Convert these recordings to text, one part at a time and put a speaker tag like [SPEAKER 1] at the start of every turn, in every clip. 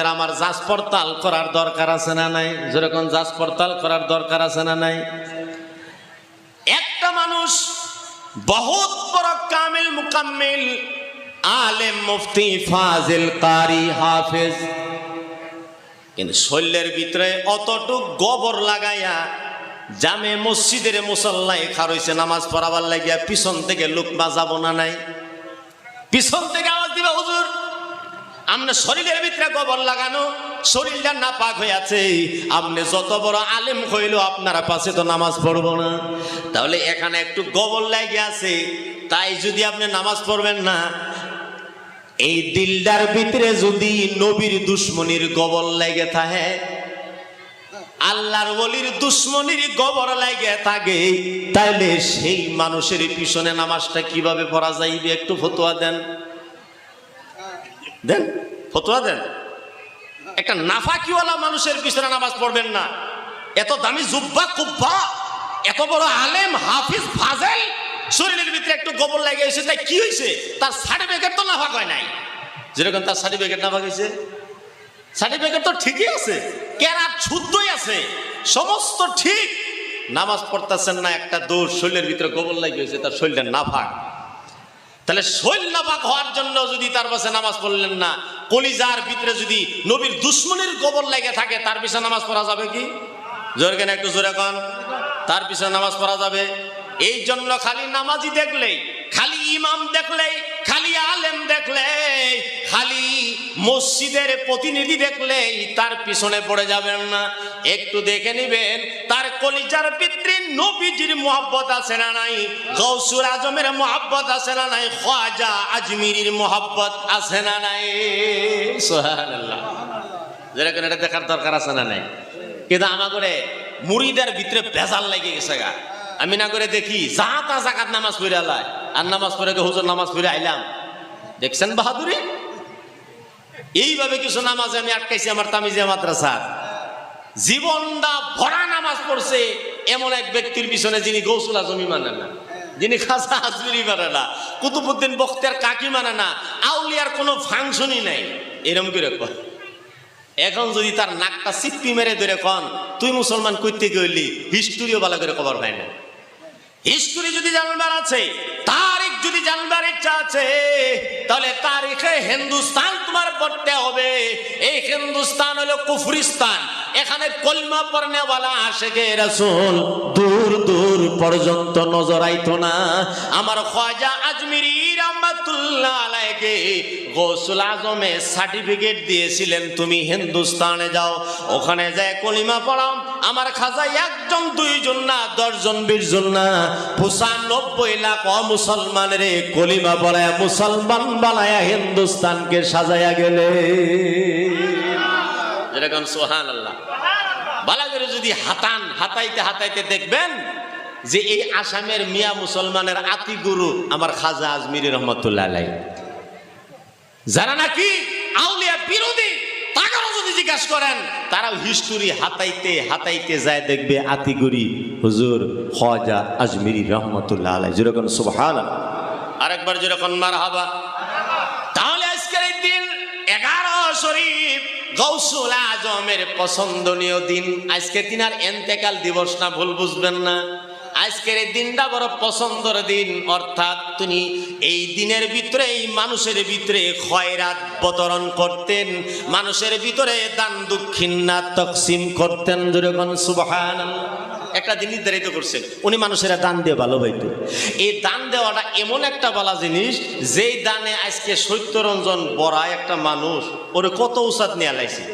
[SPEAKER 1] আমার যাচ পড়তাল করার দরকার আছে না নাই? যেরকম যাচ পড়তাল করার দরকার আছে না নাই? একটা মানুষ বহুত বড় কামিল মুকাম্মিল আলেম মুফতি ফাজিল কারি হাফেজ, কিন্তু শরীরের ভিতরে অতটুক গোবর লাগাইয়া জামে মসজিদের মুসল্লায় খারইছে নামাজ পড়াবার লাগিয়া পিছন থেকে লুকমা যাব না নাই? পিছন থেকে আওয়াজ দিবে, হুজুর আমনে শরীরের ভিতরে গোবর লাগানো, শরীরটা নাপাক হয়ে আছে, আপনি যত বড় আলেম হইল আপনারা পাশে তো নামাজ পড়বো না। তাহলে এখানে একটু গোবর লাগে আছে, তাই যদি আপনি নামাজ পড়বেন না, এই দিলদার ভিতরে যদি নবীর দুশ্মনির গোবর লাগে থাকে, আল্লাহর ওলির দুশ্মনির গোবর লাগে থাকে, তাইলে সেই মানুষের পিছনে নামাজটা কিভাবে পড়া যাইবে? একটু ফতোয়া দেন, দেন ফতোয়া দেন। একটা নাফাকিওয়ালা মানুষের পিছনে নামাজ পড়বেন না। এত দামি জুব্বা কুব্বা, এত বড় আলেম হাফিজ ফাজেল, শরীরের ভিতরে একটু গোবর লাগে এসে তাই কি হয়েছে? তার সার্টিফিকেট তো নাফাক হয় নাই। যেরকম তার সার্টিফিকেট নাফাক হয়েছে, সার্টিফিকেট তো ঠিকই আছে, কেরাত শুদ্ধই আছে, সমস্ত ঠিক, নামাজ পড়তেছেন না, একটা দোষ, শরীরের ভিতরে গোবর লাগে হয়েছে, তার শরীরটা নাফাক। তাহলে শরীর নাপাক হওয়ার জন্য যদি তার পাশে নামাজ পড়লেন না, কলিজার ভিতরে যদি নবীর দুশ্মনের গোবর লেগে থাকে, তার পিছনে নামাজ পড়া যাবে কি? জোর কেন একটু জোরে কন, তার পিছনে নামাজ পড়া যাবে? এই জন্য খালি নামাজি দেখলেই, খালি ইমাম দেখলেই, খালি আলেম দেখলেই, খালি মসজিদের প্রতিনিধি দেখলেই তার পিছনে পড়ে যাবেন না। একটু দেখে নিবেন তার কলিজার ভিতরে নবীজির মুহাব্বত আছে না নাই, গৌসুল আজমের মুহাব্বত আছে না নাই, খাজা আজমিরির মুহাব্বত আছে না নাই। সুবহানাল্লাহ। যেরকম এটা দেখার দরকার আছে না নাই? কিন্তু আমার করে মুরিদের ভিতরে বেজাল লেগে গেছে গা। আমি না করে দেখি যা তা জাকাত নামাজ পড়ে আলাই, আর নামাজ পড়ে হুজুর নামাজ পড়ে আইলাম। দেখছেন বাহাদুরি? এইভাবে কিছু নামাজে আমি আটকাইছি আমার তামিজিয়া মাদ্রাসার। জীবনটা ভরা নামাজ পড়ছে এমন এক ব্যক্তির পিছনে যিনি গৌসুল আজমি মানে না, যিনি খাজা আজমিরি মানে না, কুতুবউদ্দিন বখতিয়ার কাকি মানে না, আউলিয়ার কোনো ফাংশনই নাই, এরকম করে কয়। এখন যদি তার নাকটা সিপ্পি মেরে ধরে কন তুই মুসলমান কইতে গেলি, হিস্টোরিও ভালো করে খবর পায় না। হিস্টোরি যদি জানবার আছে, তারিখ যদি জানবার ইচ্ছা আছে, তাহলে তারিখে হিন্দুস্তান তোমার পড়তে হবে। এই হিন্দুস্তান হলো কুফরিস্তান, এখানে কলমা পড়নেওয়ালা আশিকে রাসূল দূর দূর পর্যন্ত নজর আইতো না। আমার খাজা আজমিরি রাহমাতুল্লাহ আলাইহি গৌসুল আজমে সার্টিফিকেট দিয়েছিলেন, তুমি হিন্দুস্তানে যাও, ওখানে যায় কলিমা পড়াও। আমার খাজা একজন দুইজন না, 10 জন 20 জন না, 95 লাখ মুসলমানের কলিমা পড়ায় মুসলমান বানায়া হিন্দুস্তানকে সাজায়া গেলে। যেরকম সুবহানাল্লাহ। ভালো করে যদি হাতাইতে হাতাইতে দেখবেন যে এই আসামের মিয়া মুসলমানের আতি গুরু আমার খাজা আজমিরি রহমতুল্লাহ আলাইহি, যারা নাকি আউলিয়া বিরোধী, তাদেরও যদি জিজ্ঞাসা করেন, তারাও হিস্টোরি হাতাইতে হাতাইতে যায় দেখবে আতিগুরি হুজুর খাজা আজমিরি রহমতুল্লাহ আলাইহি। যেরকম সুবহানাল্লাহ। আরেকবার যেরকম মারহাবা। তাহলে আজকের এই দিন 11 শরীফ গৌসুল আজমের পছন্দনীয় দিন। আজকে তিনার এন্তেকাল দিবস না, ভুল বুঝবেন না। আজকের এই দিনটা বড় পছন্দের দিন, অর্থাৎ তিনি এই দিনের ভিতরে এই মানুষের ভিতরে খয়রাত বিতরণ করতেন, মানুষের ভিতরে দান দক্ষিণা তকসিম করতেন। যেরকম সুবহানাল্লাহ। একটা দিন নির্ধারিত করছেন, উনি মানুষেরা দান দিয়ে ভালো পাইত। এই দান দেওয়াটা এমন একটা ভালো জিনিস, যেই দানে আজকে সত্যরঞ্জন বড়া একটা মানুষ ওরে কত উসাদ নিয়ে লাইছে।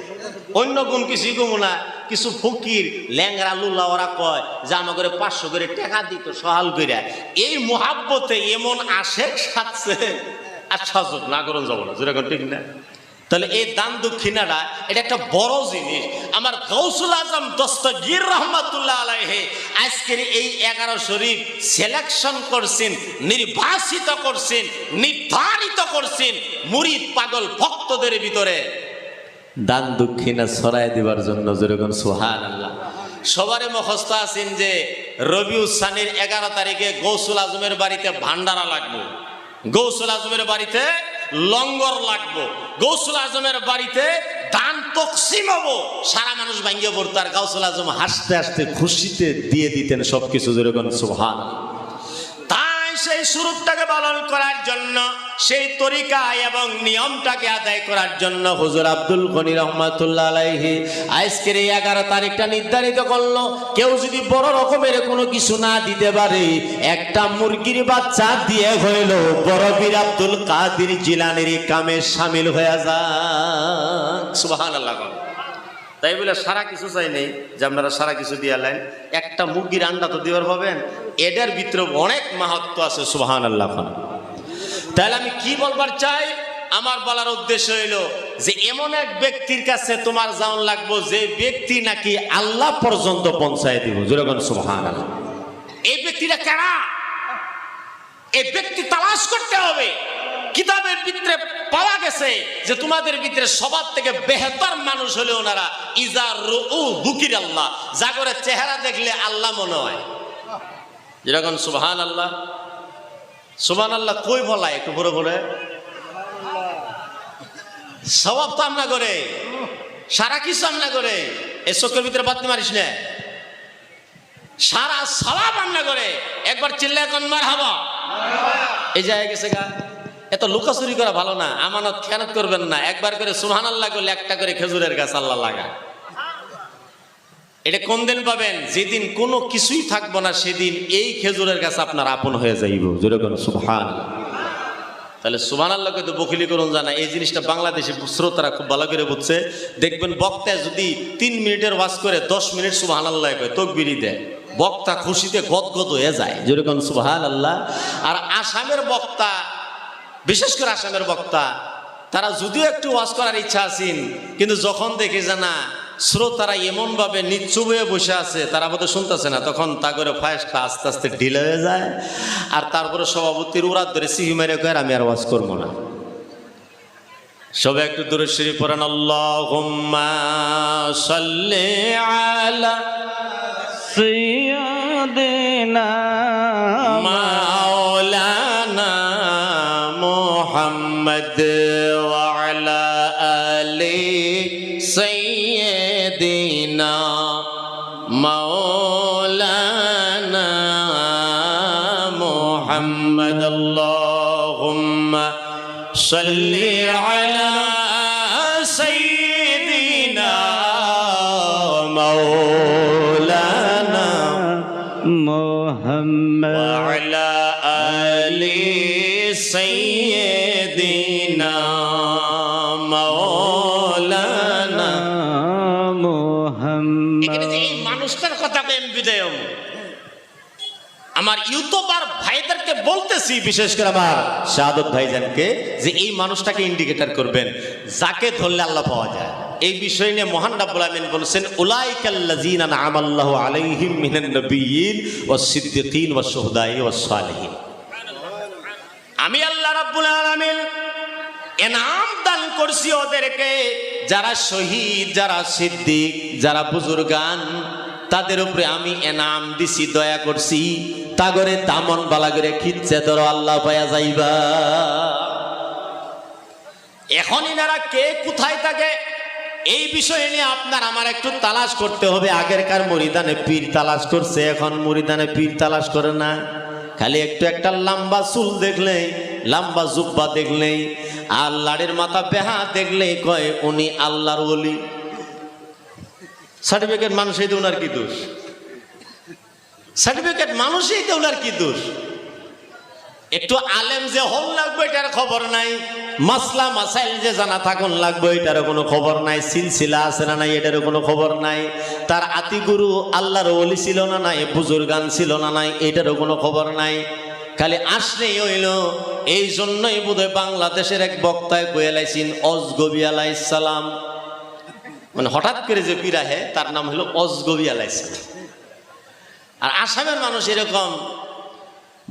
[SPEAKER 1] অন্য গুণ কিছুই কমু না, কিছু ফকির ল্যাংরা লুলা ওরা কয় যে আমাকে 500 করে টাকা দিত সহাল করে। এই মোহাব্বতে এমন আশেক সাজছে, আর সাজক না করুন যাব না, যেরকম ঠিক না। তাহলে এই দান দক্ষিণাটা এটা একটা বড় জিনিস। আমার গৌসুল আজম দস্তগীর রহমাতুল্লাহ আলাইহি আজকের এই 11 শরীফ সিলেকশন করছেন, নির্বাচিত করছেন, নির্ধারিত করছেন মুরিদ পাগল ভক্তদের ভিতরে দান দক্ষিণা ছড়াই দেবার জন্য। যেরকম সুবহানাল্লাহ। সবারে মুখস্থ আছেন যে রবিউল সানির 11 তারিখে গৌসুল আজমের বাড়িতে ভান্ডারা লাগবে, গৌসুল আজমের বাড়িতে লঙ্গর লাগবো, গৌসুল আজমের বাড়িতে দান তকসিম হবো, সারা মানুষ ভাঙ্গিয়ে পড়তো, আর গাউসুল আজম হাসতে হাসতে খুশিতে দিয়ে দিতেন সবকিছু, যেরকম সুবহানাল্লাহ। তাই সেই সুরূপটাকে পালন করার জন্য, সেই তরিকা এবং নিয়মটাকে আদায় করার জন্য হুজুর আব্দুল গনি রহমাতুল্লাহ আলাইহি আজকের এই 11 তারিখটা নির্ধারিত করলো। কেউ যদি বড় রকমের কোনো কিছু না দিতে পারে, একটা মুরগির বাচ্চা দিয়ে হইল বড় পীর আব্দুল কাদের জিলানীর কামে শামিল হয়ে যাক। সুবহানাল্লাহ। তাই বলে সারা কিছু চাই নেই যে আপনারা সারা কিছু দিয়ে আলেন, একটা মুরগির আন্ডা তো দেওয়ার পাবেন, এটার ভিতরে অনেক মাহাত্ম্য আছে। সুবহানাল্লাহ। তাহলে আমি কি বলবার চাই, আমার বলার উদ্দেশ্য হইল যে এমন এক ব্যক্তির কাছে তোমার যাওয়ান লাগবো, যে ব্যক্তি নাকি আল্লাহ পর্যন্ত পৌঁছায় দিব। যেরকম সুবহানাল্লাহ। এই ব্যক্তিটা কারা? এই ব্যক্তি তালাশ করতে হবে। কিতাবের ভিতরে পাওয়া গেছে যে তোমাদের ভিতরে সবার থেকে বেহতর মানুষ হলে ওনারা ইজার রু দুকির আল্লাহ, জাগরের চেহারা দেখলে আল্লাহ মনে হয়। যেরকম সুবহানাল্লাহ। সুবহানাল্লাহ কই বলা একটু বড় করে সবাব তো আমরা করে, সারা কিছু আমরা করে, এই চোখের ভিতরে বাতি মারিস না, সারা সবাব আমরা করে। একবার চিল্লায় কোন মারহাবা। এই জায়গায় গেছে গা, এত লুকাচুরি করা ভালো না, আমানত খেয়ানত করবেন না। একবার করে সুবহানাল্লাহ করলে একটা করে খেজুরের গাছ আল্লাহ লাগা। এটা কোন দিন পাবেন? যেদিন কোনো কিছুই থাকবো না, সেদিন এই খেজুরের গাছ আপনার আপন হয়ে যাইব। যেরকম সুবহানাল্লাহ। তাহলে সুবহানাল্লাহকে তো বকিলি করুন জানা, এই জিনিসটা বাংলাদেশে শ্রোতারা খুব ভালো করে বুঝছে। দেখবেন বক্তা যদি 3 মিনিটের ওয়াজ করে 10 মিনিট সুবহানাল্লাহ কয়, তকবিরি দেয়, বক্তা খুশিতে গদগদ হয়ে যায়। যেরকম সুবহানাল্লাহ। আর আসামের বক্তা, বিশেষ করে আসামের বক্তা, তারা যদিও একটু ওয়াজ করার ইচ্ছা আছেন, কিন্তু যখন দেখে জানা শ্রোতারা এমন ভাবে নিশ্চুপ হয়ে বসে আছে, তারা বোধহয় শুনতেছে না, তখন তা করে ফায়াসটা আস্তে আস্তে ঢিলে হয়ে যায়। আর তারপরে সভাপতির উড়াত ধরে সিহি মেরে কয় আমি আর ওয়াজ করবো না। সবাই একটু দূরে শরীফ পড়েন, আল্লাহুম্মা সাল্লি আলা সাইয়্যিদিনা মাওলানা মুহাম্মদ ওয়া আলা আলি সাইয়্যিদিনা মাওলানা মুহাম্মদ। আল্লাহুম্মা সাল্লি আলা সাইয়্যিদিনা মাওলানা মুহাম্মদ ওয়া আলা আলি সাইয়্যিদিনা মাওলানা মুহাম্মদ। এখানে যে এই মানুষটার কথা আমি বিদায় আমার ইউটিউবার ভাইদেরকে বলতেছি, বিশেষ করে আমার শাহাদত ভাইজানকে, যে এই মানুষটাকে ইন্ডিকেটর করবেন, যাকে ধরলে আল্লাহ পাওয়া যায়। এই বিষয় নিয়ে মহান রাব্বুল আমিন বলেছেন, উলাইকাল্লাযীনা আনআমাল্লাহু আলাইহিম মিনান নাবিয়্যিন ওয়াস সিদ্দিকিন ওয়াস শুহাদাই ওয়াস সালিহিন। আমি আল্লাহ রাব্বুল আলামিন এনাম দান করছি ওদেরকে, যারা শহীদ, যারা সিদ্দিক, যারা বুজুর্গান, তাদের উপরে আমি এনাম দিছি, দয়া করছি। তাগরে দামন বালা করে খিচ্ছে ধরো, আল্লাহ পায়া যাইবা। এখন ইনারা কে কোথায় থাকে, এই বিষয় নিয়ে আপনার আমার একটু তালাশ করতে হবে। আগেরকার মুরিদানে পীর তালাশ করছে, এখন মুরিদানে পীর তালাশ করে না। খালি একটু একটা লম্বা চুল দেখলেই, লম্বা জুব্বা দেখলেই, আর লাড়ির মাথা বেহা দেখলেই কয় উনি আল্লাহর ওলি। সার্টিফিকেট মানুষই তো ওনার কি দোষ? সার্টিফিকেট মানুষই তো ওনার কি দোষ? একটু আলেম যে হল লাগবে এটার খবর নাই, মাসলা মাসাইল যে জানা থাকুন লাগবে এটারও কোনো খবর নাই, সিলসিলা আছে না নাই এটারও কোনো খবর নাই, তার আতিগুরু আল্লাহর ওলি ছিল না নাই, বুজুর্গান ছিল না নাই, এটারও কোনো খবর নাই। খালি আসলেই হইল। এই জন্যই বোধহয় বাংলাদেশের এক বক্তায় কয়েলাইছেন অজগবি আলাইহিস সালাম, মানে হঠাৎ করে যে পিরাহে তার নাম হলো অজগবি আলাইহিস সালাম। আর আসামের মানুষ এরকম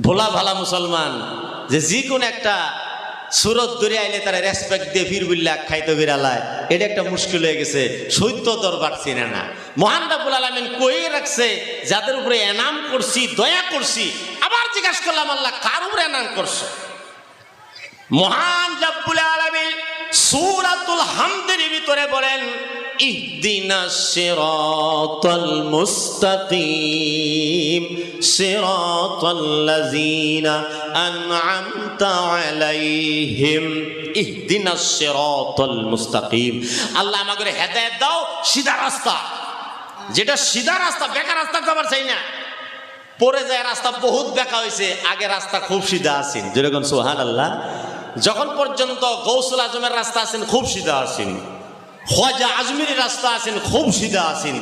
[SPEAKER 1] ভোলা ভালা মুসলমান যে কোনো একটা সুরত ধরে আইলে তারা রেসপেক্ট দিয়ে ফির বললে খাইতে ফিরালায়, এটা একটা মুশকিল হয়ে গেছে। সৈত্য দরবার চিনে না। মহান রাব্বুল আলামিন কয়ে রাখছে যাদের উপরে এনাম করছি, দয়া করছি। আবার জিজ্ঞাসা করলাম আল্লাহ কার উপরে এনাম করছো? মহান রাব্বুল আলামিন সূরাতুল হামদের ভিতরে বলেন ইহদিনাস সিরাতাল মুস্তাকিম সিরাতাল্লাযীনা আন'আমতা আলাইহিম। ইহদিনাস সিরাতাল মুস্তাকিম, আল্লাহ আমাকে হেদায়েত দাও সিধা রাস্তা, যেটা সিধা রাস্তা, বেকার রাস্তা যাবার চাই না। পরে যায় রাস্তা বহুত বেকা হয়েছে, আগে রাস্তা খুব সিধা আছেন, যেরকম সুবহানাল্লাহ। যখন পর্যন্ত গৌসুল আজমের রাস্তা আছেন খুব সিধা আছেন, খ্বাজা আজমিরের রাস্তা আছেন খুব সিধা আছেন,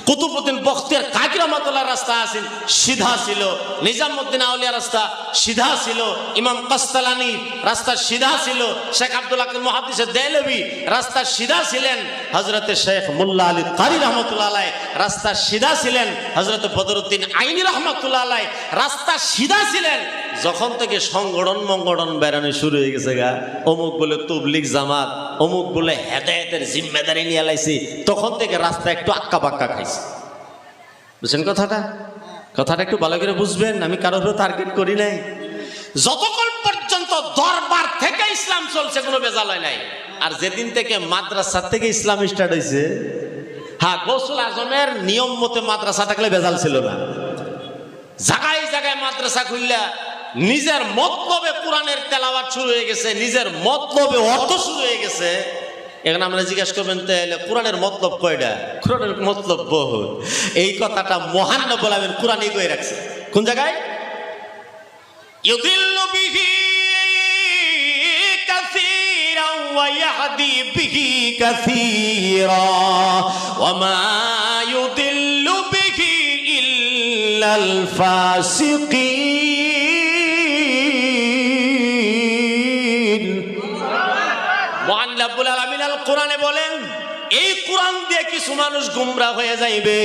[SPEAKER 1] কুতুবউদ্দিন বখতিয়ার কাকি রহমাতুল্লাহর রাস্তা আছেন সিধা ছিল, নিজামউদ্দিন আউলিয়া রাস্তা সিধা ছিল, ইমাম কাস্তালানি রাস্তা সিধা ছিল, শেখ আব্দুল হাকিম মুহাদ্দিস দেহলভী রাস্তা সিধা ছিলেন, হযরতে শেখ মোল্লা আলী কারি রহমাতুল্লাহ আলাইহি রাস্তা সিধা ছিলেন, হযরত বদরুদ্দিন আইনি রহমাতুল্লাহ আলাইহি রাস্তা সিধা ছিলেন। যখন থেকে সংগঠন বেড়ানো শুরু হয়ে গেছে গা, অমুক বলে তবলিগ জামাত, অমুক বলে হেদায়েতের জিম্মেদারি নিয়ে লাইছি, তখন থেকে রাস্তা একটু আক্কা বাক্কা খাইছে। বুঝছেন কথাটা? কথাটা একটু ভালো করে বুঝবেন, আমি কারোর টার্গেট করি নাই। যতক্ষণ পর্যন্ত দরবার থেকে ইসলাম চলছে কোনো বেজাল হয় নাই। আর যেদিন থেকে মাদ্রাসা থেকে ইসলাম স্টার্ট হয়েছে, হ্যাঁ গৌসুল আজমের নিয়ম মতে মাদ্রাসা থাকলে বেজাল ছিল না। জায়গায় জায়গায় মাদ্রাসা খুললা নিজের মতলবে কোরআনের তেলাওয়াত শুরু হয়ে গেছে, নিজের মতলবে অর্থ শুরু হয়ে গেছে। এখন আমরা জিজ্ঞাসা করবেন তাহলে কোরআনের মতলব কয়টা? কোরআনের মতলব বহু। এই কথাটা মহান নবী আমিন কোরআনই কই রাখছে। কোন জায়গায়? ইউদিল্লু বিহি কাসীরান ওয়া ইয়াহদি বিহি কাসীরা ওয়া মা ইউদিল্লু বিহি ইল্লাল ফাসিকিন। মহান রব্বুল আলামিন আল কোরআনে বলেন, এই কোরআন দিয়ে কিছু মানুষ গুমরাহ হয়ে যাইবে,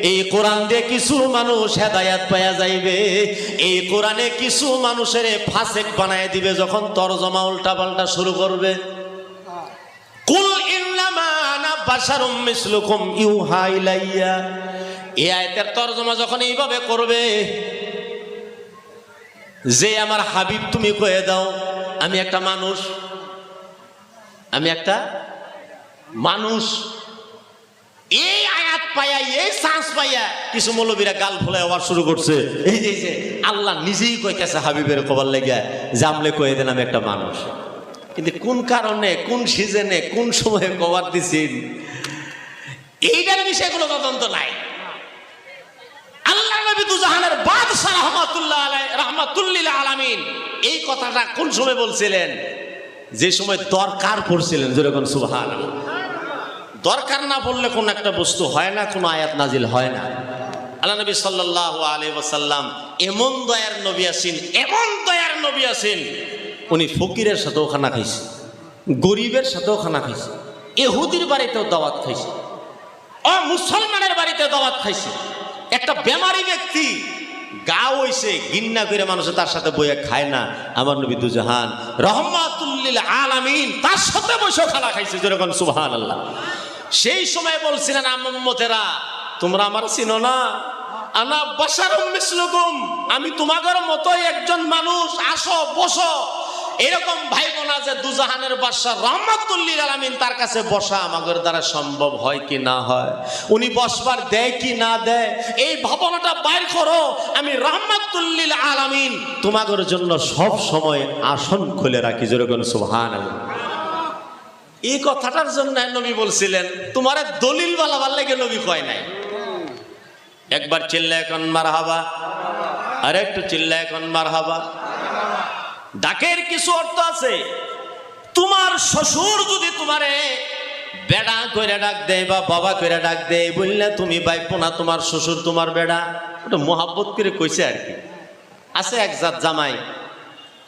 [SPEAKER 1] এই কোরআন দিয়ে কিছু মানুষ হেদায়েত পাওয়া যাইবে, এই কোরআনে কিছু মানুষের ফাসিক বানায় দিবে যখন তরজমা উল্টা পাল্টা শুরু করবে। কুল ইন্নামা আনা বাশারুম মিসলুকুম ইউহা ইলাইয়া, এই আয়াতের তরজমা যখন এইভাবে করবে যে আমার হাবিব তুমি কয়ে দাও আমি একটা মানুষ, আমি একটা মানুষ। এই আয়াত পাইয়া, এই চান্স পাইয়া কিছু মৌলবীরা গাল ফুলে আবার শুরু করছে, এই যে আল্লাহ নিজেই কইতেছে হাবিবের কবার লেগে জামলে কয়ে দেন আমি একটা মানুষ। কিন্তু কোন কারণে, কোন সিজনে, কোন সময়ে কবার দিছেন এইটার বিষয়ে কোনো তদন্ত নাই। আল্লাহ নবী দুজাহানের বাদশা রাহমাতুল্লাহ আলাইহি রাহমাতুল লিল আলামিন এই কথাটা কোন সময় বলছিলেন? যে সময় দরকার পড়ছিলেন, যেরকম সুবহানাল্লাহ। দরকার না পড়লে কোন একটা বস্তু হয় না, কোন আয়াত নাজিল হয় না। আল্লাহ নবী সাল্লাল্লাহু আলাইহি ওয়াসাল্লাম এমন দয়ার নবী আছেন, এমন দয়ার নবী আছেন, উনি ফকিরের সাথেও খানা খাইছে, গরিবের সাথেও খানা খাইছে, ইহুদির বাড়িতেও দাওয়াত খাইছে, মুসলমানের বাড়িতে দাওয়াত খাইছে। একটা বেমারি ব্যক্তি গা হইছে গিন্না করে মানুষে তার সাথে বইয়া খায় না, আমার নবী দুজাহান রাহমাতুল লিল আলামিন তার সাথে বসে খানা খাইছে, যেরকম সুবহানাল্লাহ। সেই সময় বলছিলেন উম্মতেরা তোমরা আমার চিনো না, আনা বাশারুম মিসলুকুম, আমি তোমাদের মতোই একজন মানুষ, আসো বসো। এরকম ভাইব না যে দুজাহানের বাদশা রাহমাতুল লিল আলামিন তার কাছে বসা আমাদের দ্বারা সম্ভব হয় কি না হয়, উনি বসবার দেয় কি না দেয়, এই ভাবনাটা বাইর করো। আমি রাহমাতুল লিল আলামিন তোমাদের জন্য সব সময় আসন খুলে রাখি, যেরকম সুবহানাল্লাহ। এই কথাটার জন্য নবী বলছিলেন, তোমার দলিল বালাবার লেগে নবী কয় নাই। একবার চিল্লায় এখন মারহাবা, আর একটু চিল্লায় এখন মারহাবা। ডাকের কিছু অর্থ আছে। তোমার শ্বশুর যদি তোমারে বেড়া কইরা ডাক দেয় বা বাবা কইরা ডাক দেয়, বললে তুমি বাইপো না তোমার শ্বশুর তোমার বেড়া, ওটা মোহাব্বত করে কইছে আর কি। আছে এক জাত জামাই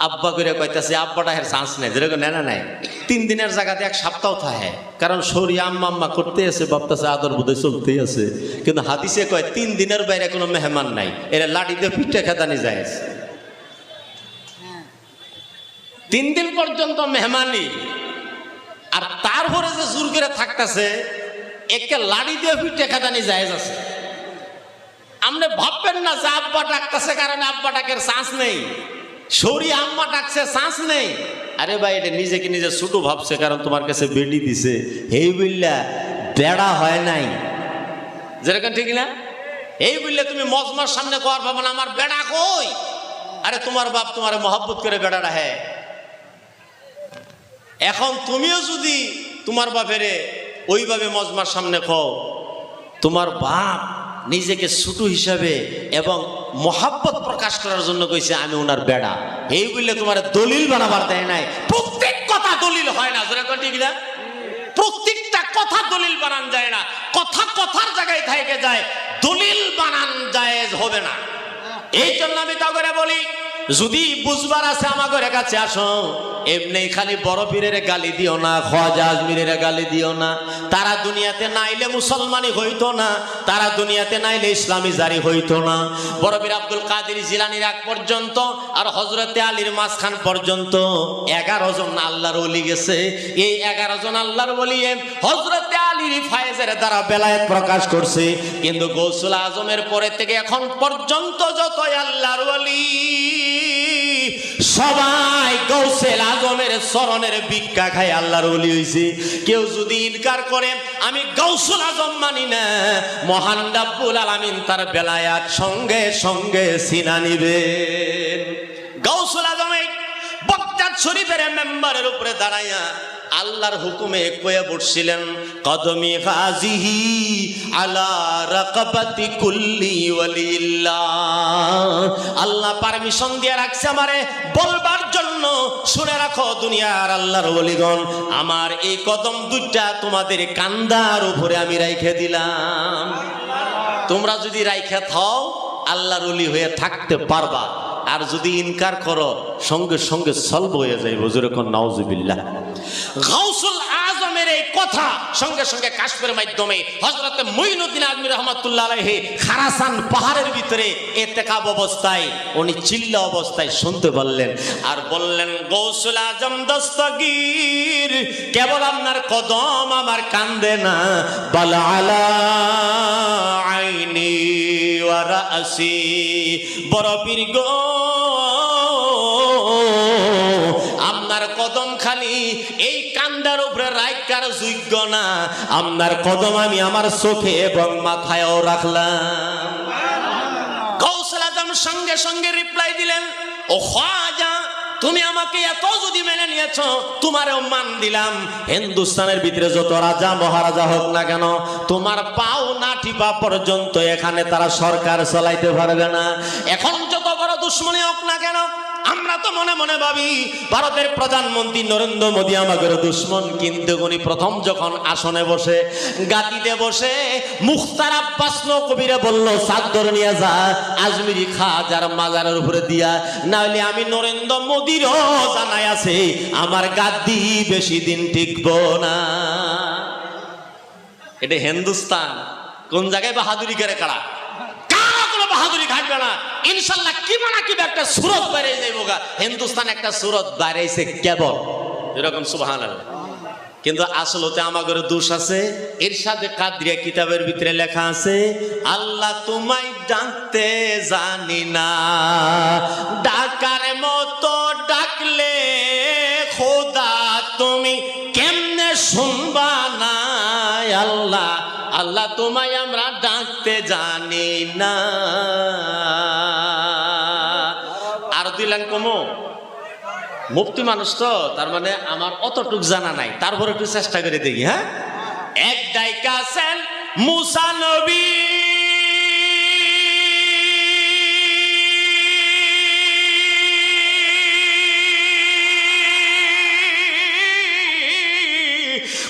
[SPEAKER 1] আব্বা করে কইতাছে, আব্বাটা এর চান্স নেই, যেরকম নেনা নাই, 3 দিনের জায়গাতে 1 সপ্তাহ থাকে, কারণ শরী আম্মা আম্মা করতে আছে, বাপতাছে আদর বোধ চলতেই আছে। কিন্তু হাদিসে কয় 3 দিনের বাইরে কোনো মেহমান নাই, এরা লাঠিতে পিঠে খেতানি যায়। 3 দিন পর্যন্ত মেহমানি, আর তারপরে যে জোর করে থাকতেছে একে লাড়ি দিয়ে পিঠে খেতানি জায়েজ আছে। আপনি ভাববেন না যে আব্বা ডাকতেছে কারণে আব্বা ডাকের চান্স নেই, শরী আম্মা ডাকছে চান্স নেই। আরে ভাই এটা নিজেকে নিজে ছোট ভাবছে, কারণ তোমার কাছে বেডি দিছে, এই বললা বেড়া হয় নাই, যেরকম ঠিক না? এই বললে তুমি মজমার সামনে কোয়ার ভাবো না আমার বেড়া কই, আরে তোমার বাপ তোমার মহব্বত করে বেড়া রাখে। এখন তুমিও যদি তোমার বাপেরে ওইভাবে মজমার সামনে কও, তোমার বাপ নিজেকে ছোট হিসাবে এবং মহাব্বত প্রকাশ করার জন্য কইছে আমি ওনার বেড়া, এই বললে তোমার দলিল বানাবার দেয় নাই। প্রত্যেক কথা দলিল হয় না, যেরকম ঠিক না? প্রত্যেকটা কথা দলিল বানান যায় না, কথা কথার জায়গায় থেকে যায়, দলিল বানান জায়েজ হবে না। এই জন্য আমি তা করে বলি, যদি বুঝবার আছে আমাদের কাছে আসো, এমনি খালি বড় পীরের গালি দিও না, খাজা আজমিরের গালি দিও না। তারা দুনিয়াতে নাইলে মুসলমানই হইতো না, তারা দুনিয়াতে নাইলে ইসলামী জারি হইতো না। বড় পীর আব্দুল কাদের জিলানীর আগ পর্যন্ত আর হযরতে আলীর মাঝখান পর্যন্ত 11 জন আল্লাহর ওলি গেছে। এই 11 জন আল্লাহর ওলি হযরতে আলীর ফায়েজের দ্বারা বেলায়েত প্রকাশ করছে। কিন্তু গৌসুল আজমের পরে থেকে এখন পর্যন্ত যত আল্লাহর ওলি সবাই গৌসুল আজমের চরণের ভিক্ষা খায় আল্লাহর ওলি হইছে। কেউ যদি ইনকার করে আমি গৌসুল আজম মানি না, মহান রব্বুল আলামিন তার বেলায়াত সঙ্গে সঙ্গে ছিনা নিবেন। গৌসুল আজমে বগদাদ শরীফের মেম্বারের উপরে দাঁড়াইয়া আল্লাহর হুকুমে কয়ে বসছিলেন, কদমি গাজিহি আলা রাকাবাতি কুল্লি ওয়ালিল্লাহ। আল্লাহ পারমিশন দিয়ে রাখছে আমারে বলবার জন্য, শুনে রাখো দুনিয়ার আল্লাহর ওলিগণ, আমার এই কদম দুইটা তোমাদের কান্দার উপরে আমি রাইখে দিলাম। তোমরা যদি রাইখে থাও আল্লাহর ওলি হয়ে থাকতে পারবা, আর যদি ইনকার করো সঙ্গে সঙ্গে সলভ হয়ে যাইব। যেরকম নাউজুবিল্লাহ। গাউসুল আজমের এই কথা সঙ্গে সঙ্গে কাশফের মাধ্যমে হযরতে মুঈনুদ্দিন আজমি রাহমাতুল্লাহ আলাইহি খারাসান পাহাড়ের ভিতরে ইতিকাব অবস্থায় উনি চিল্লা অবস্থায় শুনতে পারলেন, আর বললেন, গাউসুল আজম দস্তগীর, কেবল আপনার কদম আমার কান্দে না, বাল আলা আইনি ওয়া রাসি। বড় পীর গো, আপনার কদম খালি এই কান্দার উপরে রাইকার যোগ্য না, আপনার কদম আমি আমার চোখে এবং মাথায়ও রাখলাম। গাউসুল আজম সঙ্গে সঙ্গে রিপ্লাই দিলেন, ও খাজা, তুমি আমাকে এত যদি মেনে নিয়েছো, তোমারও মান দিলাম। হিন্দুস্তানের ভিতরে যত রাজা মহারাজা হোক না কেন, তোমার পাও না টিপা পর্যন্ত এখানে তারা সরকার চালাইতে পারবে না। এখন যত বড় দুশ্মনী হোক না কেন, আমরা তো মনে মনে ভাবি ভারতের প্রধানমন্ত্রী নরেন্দ্র মোদী আমাদের দুশ্মন, কিন্তু উনি প্রথম যখন আসনে বসে গাদিতে বসে মুখতার আব্বাস নকবীরে বলল, চাদর নিয়ে যা আজমিরি খাজার মাজারের উপরে দিয়া, নাহলে আমি নরেন্দ্র মোদীরও জানাই আছে আমার গাদ্দি বেশি দিন টিকব না। এটা হিন্দুস্তান, কোন জায়গায় বাহাদুরি করে কারা, বাহাদুরি ঘাটবে না, ইনশাল্লাহ কিবা না কিবা একটা সুরত বেড়ে যাইব গা। হিন্দুস্তান একটা সুরত বেড়েছে কেবল, এরকম সুবহানাল্লাহ। কিন্তু আসলতে আমাদের দোষ আছে। ইরশাদে কাদরিয়া কিতাবের ভিতরে লেখা আছে, আল্লাহ তোমায় ডাকতে জানি না, ডাকার মতো ডাকলে খোদা তুমি কেমনে শুনবা না। আল্লাহ আল্লাহ তোমায় আমরা ডাকতে জানি না। আর 2 লাইন কমো, মুফতি মানুষ তো, তার মানে আমার অতটুক জানা নাই, তারপর একটু চেষ্টা করে দেখি। হ্যাঁ, এক ডাইকা আছেন মুসা নবী,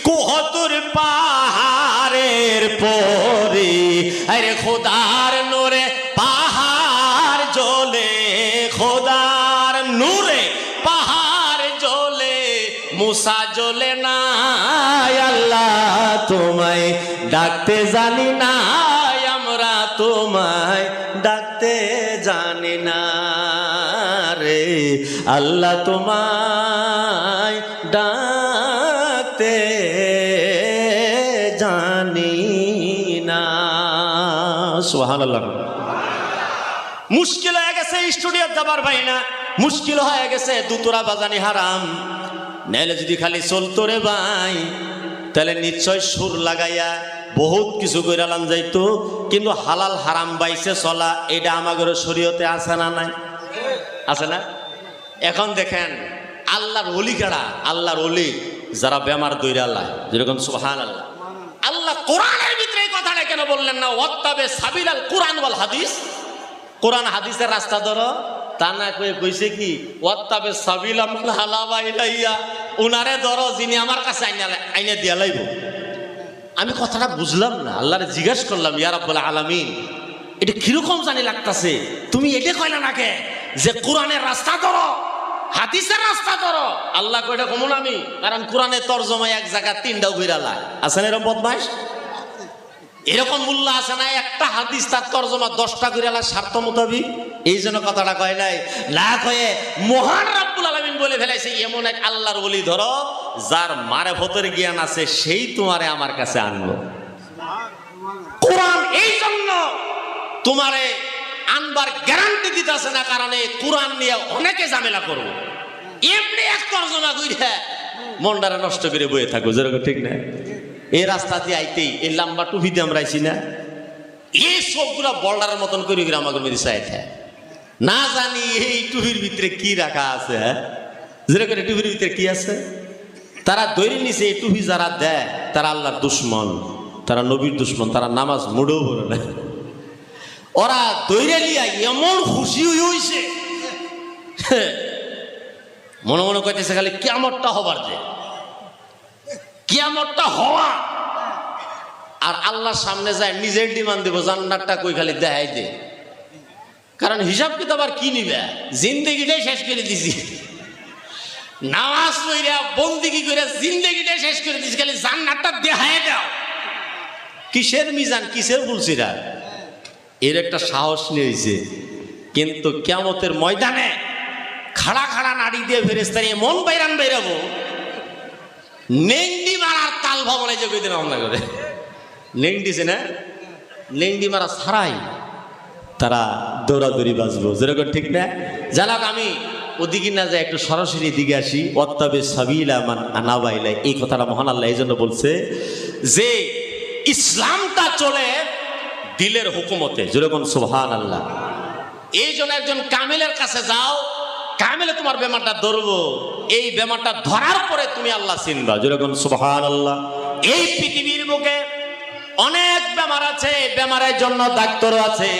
[SPEAKER 1] কুহতুর পাহাড়ের পরে, আরে খোদার নূরে পাহাড় জ্বলে, খোদার নূরে পাহাড় জ্বলে, মুসা জ্বলে না। আল্লাহ তোমায় ডাকতে জানি না, আমরা তোমায় ডাকতে জানি না রে, আল্লাহ তোমায় ডাকতে জানি না। সুবহানাল্লাহ। মুশকিল হয়ে গেছে স্টুডিও যাবার ভাই না, মুশকিল হয়ে গেছে দুতরা বাজানি হারাম, নাইলে যদি খালি চলতো রে ভাই তাহলে নিশ্চয় সুর লাগাইয়া বহুত কিছু কইরালাম যাইতো, কিন্তু হালাল হারাম বাইসে চলা এটা আমাদের শরীয়তে আছে না নাই? আছে না? এখন দেখেন আল্লাহর ওলি কারা, আল্লাহর ওলি যারা বেমার দৈরালায়, যেরকম সুবহানাল্লাহ। আল্লাহ কোরআনের ভিতরে এই কথাটা কেন বললেন না ওয়াত্তাবে সাবিলাল কোরআন ওয়াল হাদিস? কোরআন হাদিসের রাস্তা ধরো, তা না কয়ে কইছে কি ওয়াত্তাবে সাবিলা মান হালাবা ইলাইয়া, উনারে ধরো যিনি আমার কাছে আইনা দিয়া লাইব। আমি কথাটা বুঝলাম না, আল্লাহরে জিজ্ঞাসা করলাম, ইয়া রাব্বুল আলামিন এটা কিরকম জানি লাগতাছে, তুমি এটা কইলা নাকে যে কোরআনের রাস্তা ধরো, হাদিসের রাস্তা ধরো? আল্লাহ কইটা কমন আমি, কারণ কোরআনের তরজমায় এক জায়গা তিনটাও ঘুরালা আছেন এরকম বদমাইশ, এরকম মূল্য আছে না? একটা হাদিস তার তরজমা 10টা ঘুরালা স্বার্থ মোতাবিক। এই জন্য কথাটা কয় নাই, না কয়ে মহান রাব্বুল আলামিন বলে ফেলাইছে এমন এক আল্লাহর ওলি ধরো যার মারেফতের জ্ঞান আছে, সেই তোমারে আমার কাছে আনলো। কোরআন এই জন্য তোমারে আনবার গ্যারান্টি দিতেছে না, কারণ এই কোরআন নিয়ে অনেকে ঝামেলা করবো, এমনি এক তরজমা কইরা মনটারে নষ্ট করে বয়ে থাকো, যেরকম ঠিক না? এই রাস্তা দিয়ে আইতেই এই লম্বা টুপি দিয়ে আমরা আইছি না, এই সবগুলা বল্ডারের মতন করে আমাদের মধ্যে চাই থাকে, না জানি এই টুপির ভিতরে কি রাখা আছে। হ্যাঁ, যেরকম টুপির ভিতরে কি আছে তারা দৈরি নিছে। এই টুপি যারা দেয় তারা আল্লাহর দুশ্মন, তারা নবীর দুশ্মন, তারা নামাজ মুড়েও পড়ে না। ওরা দৈরে লিয়া এমন খুশি হইছে, মনে মনে কইতেছে খালি কিয়ামতটা হবার, যে কিয়ামতটা হওয়া, আর আল্লাহর সামনে যায় নিজের ডিমান্ড দেবো জান্নাতটা কই খালি দেখাই দে। কারণ হিসাব কিতাব আর কি নিবে, জিন্দেগিটাই শেষ করে দিছি, নামাজ পড়া বন্দেগি করে জিন্দেগিটাই শেষ করে দিছি, খালি জান্নাতটা দেখাই দাও। কিসের মিজান, কিসের বলছিরা, এর একটা সাহস নিয়েছে। কিন্তু কিয়ামতের ময়দানে খাড়া খাড়া নাড়ি দিয়ে ফেরেশতারা এমন বাইরান বাইরাবো, নেংডি মারার তাল ভবনে যে কইতে রওনা করে, নেংডিছে না, নেংডি মারা ছাড়াই তারা দৌড়াদৌড়ি বাজবো, যেরকম ঠিক না? জানাক আমি ওদিকে না যাই, একটু সরাসরি দিকে আসি। ওয়াত্তাবে সাবিলা মান আনাবা ইলাই, এই কথাটা মহান আল্লাহ এই জন্য বলছে যে ইসলামটা চলে দিলের হুকুমতে, যেরকম সুবহানাল্লাহ। এই জন্য একজন কামেলের কাছে যাও, কামেলে তোমার বেমারটা ধরবো, এই বেমারটা ধরার পরে তুমি আল্লাহ চিনবা, যেরকম সুবহানাল্লাহ। এই পৃথিবীর বুকে অনেক বেমার আছে, বেমারের জন্য ডাক্তার আছে,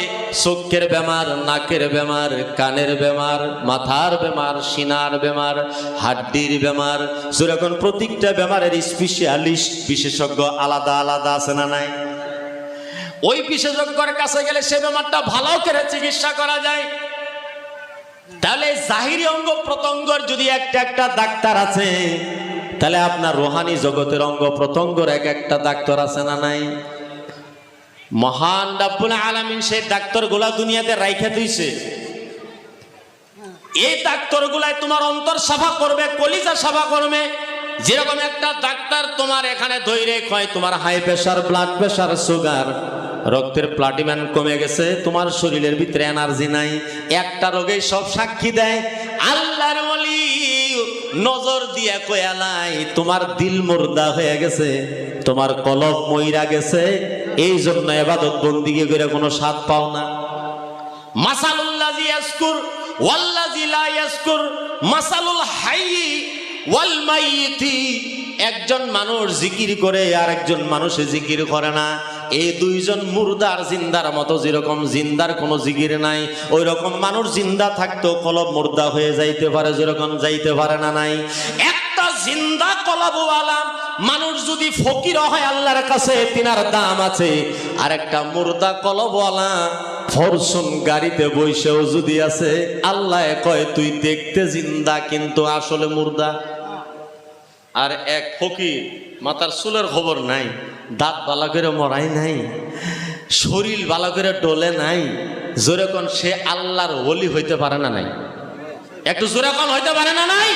[SPEAKER 1] চোখের বেমার, নাকের বেমার, কানের বেমার, মাথার বেমার, সিনার বেমার, হাড্ডির বেমার, যেরকম প্রত্যেকটা বেমারের স্পেশালিস্ট বিশেষজ্ঞ আলাদা আলাদা আছে না নাই? ওই বিশেষজ্ঞের কাছে গেলে সে বেমারটা ভালো করে চিকিৎসা করা যায়। তাহলে জাহিরি অঙ্গ প্রত্যঙ্গের যদি একটা একটা ডাক্তার আছে, তাহলে আপনার রোহানি জগতের অঙ্গ প্রত্যঙ্গের এক একটা ডাক্তার আছে না নাই? মহান রাব্বুল আলামিন সেই ডাক্তারগুলা দুনিয়াতে রাইখা দিয়েছে। এই ডাক্তারগুলাই তোমার অন্তর সাফা করবে, কলিজা সাফা করবে। যেরকম একটা ডাক্তার তোমার এখানে ধৈর্য কয় তোমার high pressure, blood pressure, sugar, রক্তের প্লাটিমান কমে গেছে, তোমার শরীরের ভিতরে এনার্জি নাই, একটা রোগেই সব সাক্ষী দেয়। আল্লাহর ওলি নজর দিয়া কয়ালাই তোমার দিল মুর্দা হয়ে গেছে, তোমার কলব মইরা গেছে, এই জন্য ইবাদত বন্দেগী করে কোনো স্বাদ পাও না। মাসালুল্লাযী ইয়াসকুর ওয়াল্লাযী লা ইয়াসকুর মাসালুল হাইয়্যি ওয়াল মাইয়িতি। একজন মানুষ জিকির করে আর একজন মানুষ জিকির করে না, এই দুইজন মুর্দার জিন্দার মতো। যেরকম জিন্দার কোনো জিকির নাই, ওই রকম মানুষ জিন্দা থাকতো কলব মুর্দা হয়ে যাইতে পারে, যেরকম যাইতে পারে না নাই। একটা জিন্দা কলবওয়ালা মানুষ যদি ফকির হয় আল্লাহর কাছে, তিনার দাম আছে। আর একটা মুর্দা কলবওয়ালা ফরচুন গাড়িতে বইসেও যদি আছে, আল্লাহ কয় তুই দেখতে জিন্দা কিন্তু আসলে মুর্দা। আর এক ফকির মাথার চুলের খবর নাই, দাঁত বালা করে মরাই নাই, শরীর বালা করে ডলে নাই, যেরকম সে আল্লাহর ওলি হইতে পারে না নাই? একটু যেরকম হইতে পারে না নাই?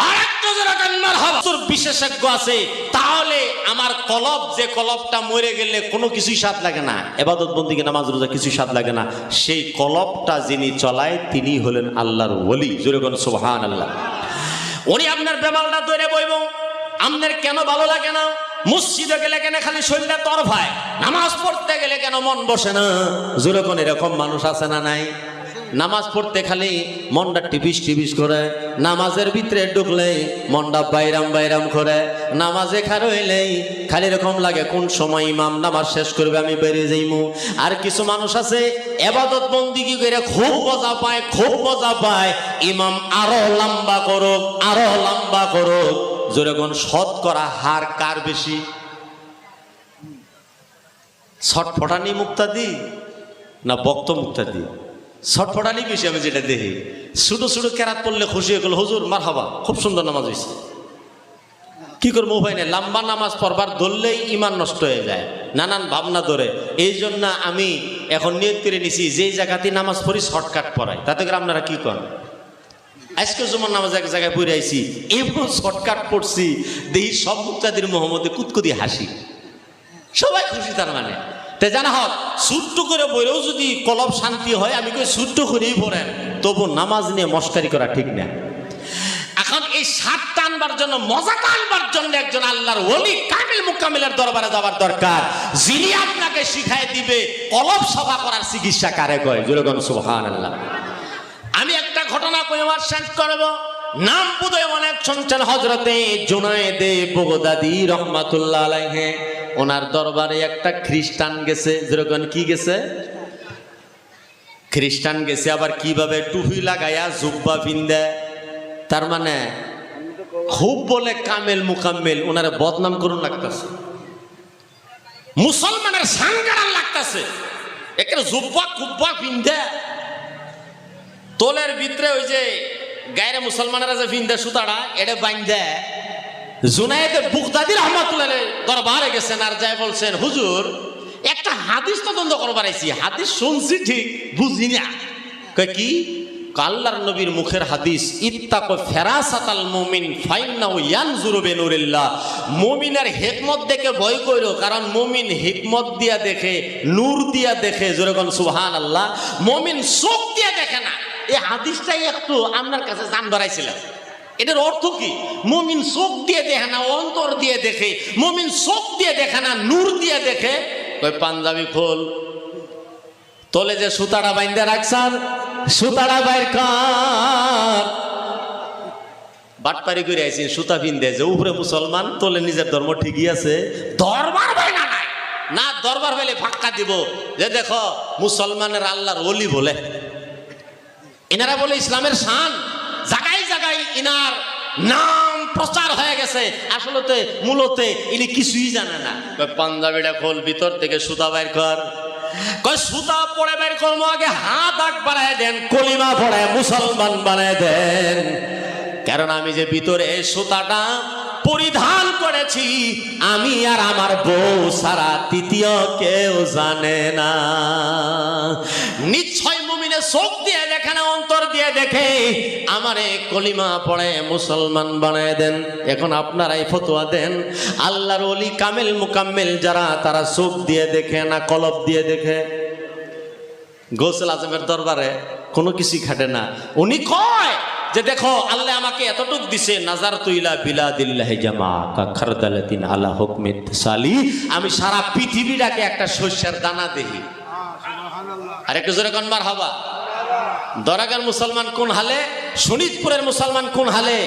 [SPEAKER 1] আর একটু যেরকম বিশেষজ্ঞ আছে। তাহলে আমার কলব, যে কলবটা মরে গেলে কোনো কিছুই স্বাদ লাগে না, ইবাদত বন্দেগী নামাজ রোজা কিছুই স্বাদ লাগে না, সেই কলবটা যিনি চলায় তিনি হলেন আল্লাহর ওলি, যেরকম সুবহানাল্লাহ। উনি আপনার বেমালটা ধরে বইব, আপনার কেন ভালো লাগে না? মসজিদে গেলে কেন খালি শরীরটা তরফায়, নামাজ পড়তে গেলে কেন মন বসে না? যেরকম এরকম মানুষ আছে না নাই? নামাজ পড়তে খালি মনটা টিপিস টিপিস করে, নামাজের ভিতরে ঢুকলেই মনটা বাইরাম বাইরাম করে, নামাজে খারইলেই খালি এরকম লাগে কোন সময় ইমাম নামাজ শেষ করবে আমি বেরিয়ে যাইমু। আর কিছু মানুষ আছে ইবাদত বন্দেগী করে খুব মজা পায়, খুব মজা পায়, ইমাম আরো লম্বা করুক, আরো লম্বা করুক। যেরকম শতকরা হার কার বেশি? ছটফটানি মুক্তাদি না বক্ত মুক্তাদি? ছটফটানি বেশি। আমি যেটা দেখি ছোট ছোট কেরাত পড়লে খুশি হয়ে গেল, হুজুর মারহাবা, খুব সুন্দর নামাজ হয়েছে। কি করবো উপায় নেই, লম্বা নামাজ পড়বার ধরলেই ইমান নষ্ট হয়ে যায়, নানান ভাবনা ধরে। এই জন্য আমি এখন নিয়ত করে নিছি যেই জায়গাতে নামাজ পড়ি শর্টকাট পড়াই। তাতে করে আপনারা কি করেন? আজকে জুমার নামাজ এক জায়গায় পড়ে আইছি, এমন শর্টকাট পড়ছি, দেখি সব মুক্তাদির মোহাম্মদে কুতকুতি হাসি, সবাই খুশি। তার মানে তে জানা হোক ছোট্ট করে বইলেও যদি কলব শান্তি হয়, আমি কই ছোট্ট করেই পড়েন, তবু নামাজ নিয়ে মস্কারি করা ঠিক না। এখন এই স্বাদ টানবার জন্য, মজা টানবার জন্য একজন আল্লাহর ওলি কামিল মুকাম্মিলের দরবারে যাওয়ার দরকার, যিনি আপনাকে শিখাই দিবে কলব সাফা করার চিকিৎসা কারে কয়। জোরে বলুন সুবহানাল্লাহ। আমি একটা ঘটনা কই আমার শেষ করব। নাম বোধহয় অনেক শুনছেন, হযরতে জুনায়েদে বাগদাদী রাহমাতুল্লাহ আলাইহি। ওনার দরবারে একটা খ্রিস্টান গেছে। যেরকম কি গেছে? খ্রিস্টান গেছে। আবার কিভাবে? টুপি লাগাইয়া জুব্বা পিন্দে, তার মানে খুব বলে কামেল মুকাম্মেল। ওনারে বদনাম করুন লাগতেছে, মুসলমানের সাংগারান লাগতেছে। একেবারে জুব্বা কুব্বা পিন্দে, তোলের ভিতরে ওই যে গায়ের মুসলমানেরা যে পিন্দে সুতাটা, এটা বাইন্দে জুনায়েদে বাগদাদী রাহমাতুল্লাহ দরবারে গেছেন। আর যাই বলছেন, হুজুর একটা হাদিস তদন্ত করবার আইছি, হাদিস শুনছি ঠিক বুঝি না। কয় কি? আল্লাহর নবীর মুখের হাদিস, ইত্তাকু ফিরাসাতাল মুমিন ফাইন্নাহু ইয়ানজুরু বিনুরিল্লাহ। মুমিনের হিকমত দেখে ভয় কইরো, কারণ মুমিন হিকমত দিয়া দেখে, নূর দিয়া দেখে। যেরকম সুবহানাল্লাহ। মুমিন চোখ দিয়া দেখে না। এই হাদিসটাই একটু আপনার কাছে জান বাড়াইছিলাম। এটার অর্থ কি? মুমিন চোখ দিয়ে দেখে না, অন্তর দিয়ে দেখে। মুমিন চোখ দিয়ে দেখে না, নূর দিয়ে দেখে। কই পাঞ্জাবি খোল, তোলে যে সুতাটা বাইন্দা রাখছান, সুতাটা বাইর কর। বাটপারি করে আইছি, সুতা পিন্দে যে উপরে মুসলমান, তোলে নিজের ধর্ম ঠিকই আছে, দরবার ভাই না নাই না, দরবার ভাইলে ফাক্কা দিব যে দেখো মুসলমানের আল্লাহর ওলি বলে। এনারা বলে ইসলামের শান, জায়গায় জায়গায় ইনার নাম প্রচার হয়ে গেছে। আসলে মূলতে ইনি কিছুই জানে না। পাঞ্জাবিটা খোল, ভিতর থেকে সুতা বাইর কর। কয় সুতা পড়ে বের করবো, আগে হাত আগ বাড়ায় দেন, কলিমা পড়ে মুসলমান বানায় দেন। কারণ আমি যে ভিতরে সুতাটা পরিধান করেছি, আমি আর আমার বউ সারা তৃতীয় কেউ জানে না। নিশ্চয় মুমিনে চোখ দিয়ে দেখে না, অন্তর দিয়ে দেখে। আমারে কলিমা পড়ে মুসলমান বানায় দেন। এখন আপনারাই ফতোয়া দেন, আল্লাহর ওলি কামেল মুকাম্মেল যারা, তারা চোখ দিয়ে দেখে না কলব দিয়ে দেখে? গৌসুল আজমের দরবারে কোনো কিছু খাটে না। উনি কয় যে দেখো আল্লাহ আমাকে এতটুক দিছে, নাজারতু ইলা বিলাদিল্লাহি জামা কা খারদালাতিন আলা হুকমি তাসালি। আমি সারা পৃথিবীটাকে একটা শস্যের দানা দেখি। আর একটু জোরে কোন মারহাবা। দরাগার মুসলমান কোন হালে, শোনিতপুরের মুসলমান কোন হালে,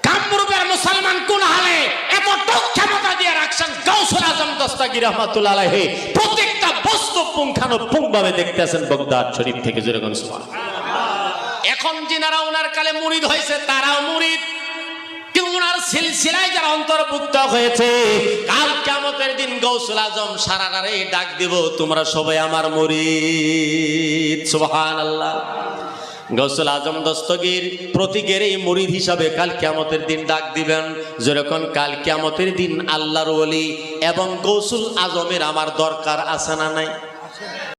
[SPEAKER 1] কামরূপের মুসলমান কোন হালে, এতটুক ক্ষমতা দিয়ে রাখছেন গাউসুল আজম দস্তগীর রাহমাতুল্লাহ আলাইহি। প্রত্যেকটা বস্তু পুঙ্খানুপুঙ্খভাবে দেখতেছেন বাগদাদ শরীফ থেকে। জোরে কোন সুবহানাল্লাহ। এখন যিনারা ওনার কালে মুরিদ হয়েছে, তারাও মুরিদ, কিন্তু ওনার সিলসিলায় যারা অন্তর্ভুক্ত হয়েছে, কাল কিয়ামতের দিন গাউসুল আজম সারারারে ডাক দিব, তোমরা সবাই আমার মুরিদ। সুবহানাল্লাহ। গাউসুল আজম দস্তগীর প্রতীকের এই মুরিদ হিসাবে কাল কিয়ামতের দিন ডাক দিবেন। যেরকম কাল কিয়ামতের দিন আল্লাহর ওলি এবং গাউসুল আজমের আমার দরকার আছে না নাই?